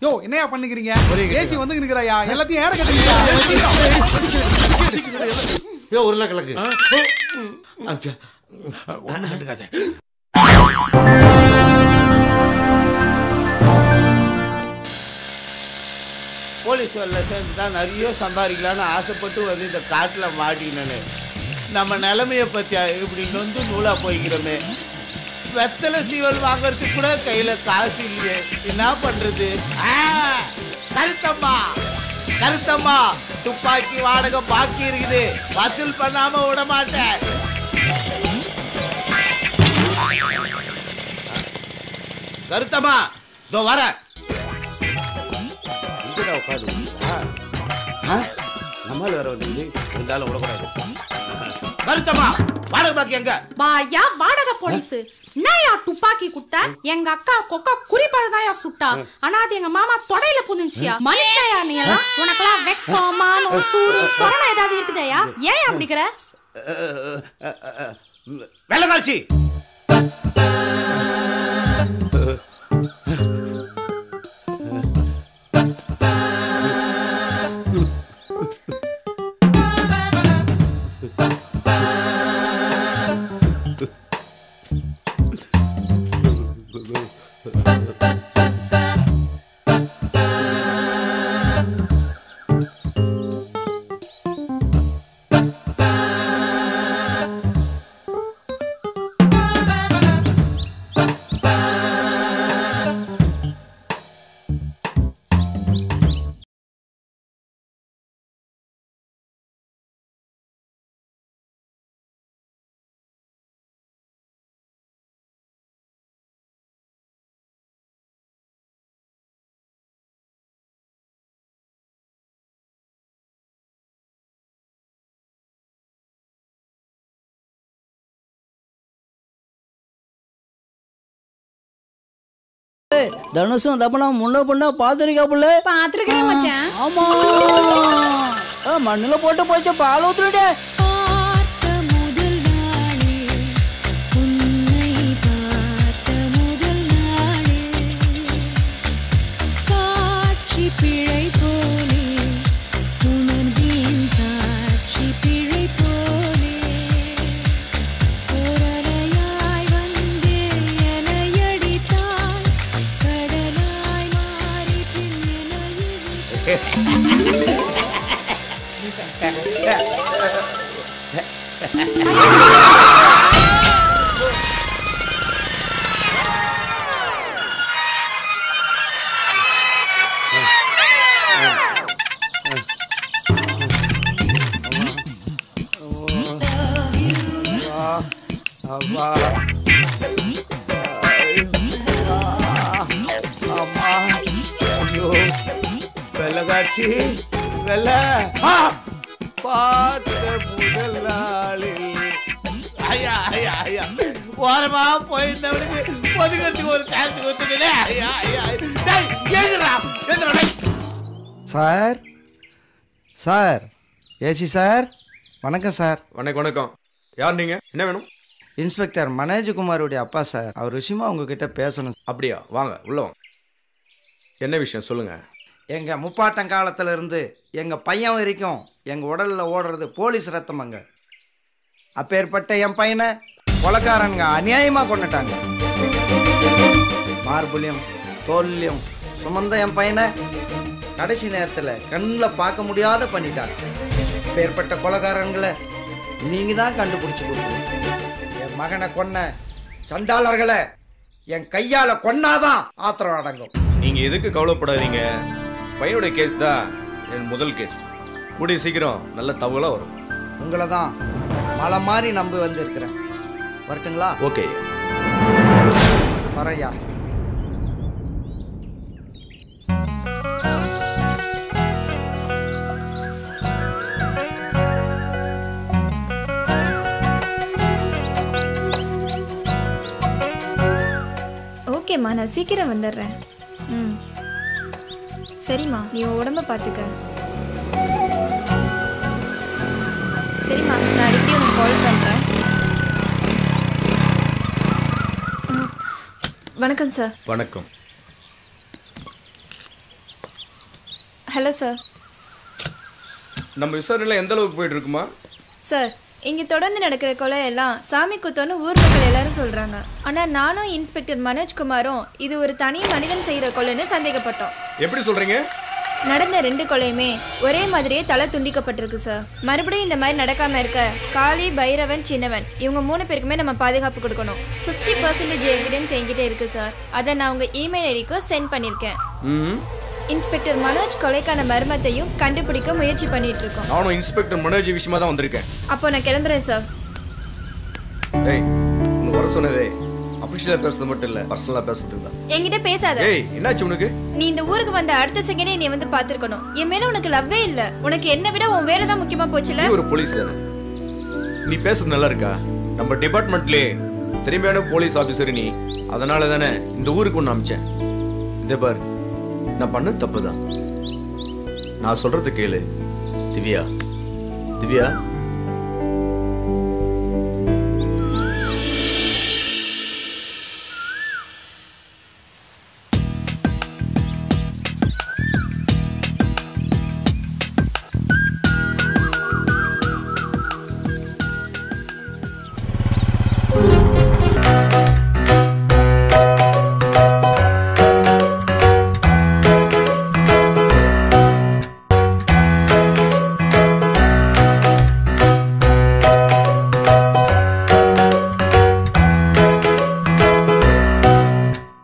யோ என்னையா பண்ணிக்கிறீங்க? ஏசி வந்து நிக்கறாயா? எல்லாத்தையும் ஏற கட்டுங்க. யோ உருளைக்கிழங்கு. ஒண்ணு கண்டுக்காத. போலீஸ் வேலை சேர்ந்து தான் நிறைய சம்பாதிக்கலான்னு ஆசைப்பட்டு வந்து இந்த காட்டில் மாட்டினேன்னு நம்ம நிலைமையை பற்றி இப்படி நொந்து நூலாக போய்க்கிறோமே. வெத்தலை சீவல் வாங்கறதுக்கு கூட கையில் காசு இல்லையே, என்ன பண்ணுறது? கருத்தம்மா கருத்தம்மா, துப்பாக்கி வாடகை பாக்கி இருக்குது, வசூல் பண்ணாமல் விட மாட்டேன். கருத்தம்மா இதோ வர உட்காந்து நம்மளால வேற வந்து இருந்தாலும் விடக்கூடாது. கருத்தம்மா வாடகை பாக்கி எங்க? வாயா வாடகை போலீஸ். என்னயா துப்பாக்கி குத்த? எங்க அக்கா கொக்கா குறிப்பாதான் சுட்டா. ஆனா அது எங்க மாமா தொடையில புந்துச்சியா. மனுஷயா நீ எல்லாம்? உனக்கெல்லாம் வெக்கம் மானம் சூடு சொரணை ஏதாவது இருக்குதையா? ஏன் அப்படிக்கிற? வெள்ளக்காட்சி தனுஷும் தப்பனும் முன்ன பொண்ணா பாத்துருக்கா புள்ள? பாத்துருக்கேன் மச்சான். ஆமா மண்ணுல போட்டு போச்சு பால் ஊத்துறே. வெள்ளக்காட்சி வெள்ள பார்த்த முதல் நாளில் ஐயா ஐயா ஐயா ஓரமா போயிருந்தவனுக்கு ஒதுக்கிறதுக்கு ஒரு சான்ஸ் கொடுத்துட்டே. ஐயா ஐயா சார் சார் ஏசி சார் வணக்கம் சார். வணக்கம் வணக்கம். யார் நீங்க? என்ன வேணும்? இன்ஸ்பெக்டர் மனோஜ்குமாரோடைய அப்பா சார். அவர் விஷயமா உங்ககிட்ட பேசணும். அப்படியா? வாங்க உள்ள வாங்க. என்ன விஷயம் சொல்லுங்க. எங்கள் முப்பாட்டம் காலத்தில் இருந்து எங்கள் பையன் வரைக்கும் எங்கள் உடலில் ஓடுறது போலீஸ் ரத்தமங்க. அப்பேற்பட்ட என் பையனை கொலைக்காரனுங்க அநியாயமாக கொண்டுட்டாங்க. மார்புலையும் தோல்லையும் சுமந்த என் பையனை கடைசி நேரத்தில் கண்ணில் பார்க்க முடியாத பண்ணிட்டாங்க. அப்பேற்பட்ட கொலைக்காரன்களை நீங்கள் தான் கண்டுபிடிச்சி கொடுக்கணும். என் மகனை கொன்ன சண்டாளர்களை என் கையால் கொன்னாதான் ஆத்திரம் அடங்கும். நீங்கள் எதுக்கு கவலைப்படாதீங்க. பையனுடைய கேஸ் தான் என் முதல் கேஸ். கூடிய சீக்கிரம் நல்ல தகவலாக வரும். உங்களை தான் மலை மாதிரி நம்பி வந்திருக்கிறேன். வரட்டுங்களா? ஓகே வரையா. ஓகேம்மா, நான் சீக்கிரம் வந்துடுறேன். ம் சரிம்மா, நீ உடம்ப பார்த்துக்க. சரிம்மா, நான் அடிக்கடி உனக்கு கால் பண்ணுறேன். வணக்கம் சார். வணக்கம். Hello sir. நம்ம விசாரணையில் எந்த அளவுக்கு போயிட்டு இருக்குமா? சார், இங்கே தொடர்ந்து நடக்கிற கொலை எல்லாம் சாமி குத்தோன்னு ஊர் மக்கள் எல்லாரும் சொல்கிறாங்க. ஆனால் நானும் இன்ஸ்பெக்டர் மனோஜ்குமாரும் இது ஒரு தனி மனிதன் செய்கிற கொலைன்னு சந்தேகப்பட்டோம். எப்படி சொல்கிறீங்க? நடந்த 2 கொலையுமே ஒரே மாதிரியே தலை துண்டிக்கப்பட்டிருக்கு சார். மறுபடியும் இந்த மாதிரி நடக்காமல் இருக்க காளி, பைரவன், சின்னவன் இவங்க 3 பேருக்குமே நம்ம பாதுகாப்பு கொடுக்கணும். 50% எவிடன்ஸ் என்கிட்ட இருக்குது சார். அதை நான் உங்கள் இமெயில் ஐடிக்கு சென்ட் பண்ணியிருக்கேன். இன்ஸ்பெக்டர் மனோஜ் கொலைக்கான மர்மத்தையும் கண்டுபிடிக்க முயற்சி பண்ணிட்டு இருக்கோம். நானும் இன்ஸ்பெக்டர் மனோஜ் விஷயமா தான் வந்திருக்கேன். அப்போ நான் கிளம்புறேன் சார். ஏய், உன்னை வர சொன்னதே அபிஷியலா பேசுறது மட்டும் இல்ல, பர்சனலா பேசுறது தான். என்கிட்ட பேசாத. ஏய், என்னாச்சு உனக்கு? நீ இந்த ஊருக்கு வந்த அடுத்த செகண்டே நீ வந்து பாத்துக்கணும். என் மேல உனக்கு லவ்வே இல்ல. உனக்கு என்ன விட உன் வேலை தான் முக்கியமா போச்சுல. நீ ஒரு போலீஸ் தானே. நீ பேசுறது நல்லா இருக்கா? நம்ம டிபார்ட்மெண்ட்லயே திறமையான போலீஸ் ஆபீசர் நீ. அதனால தானே இந்த ஊருக்கு ஒன்று அமிச்சேன். இதே பாரு, நான் பண்ண தப்பு தான். நான் சொல்றது கேளு திவ்யா. திவ்யா,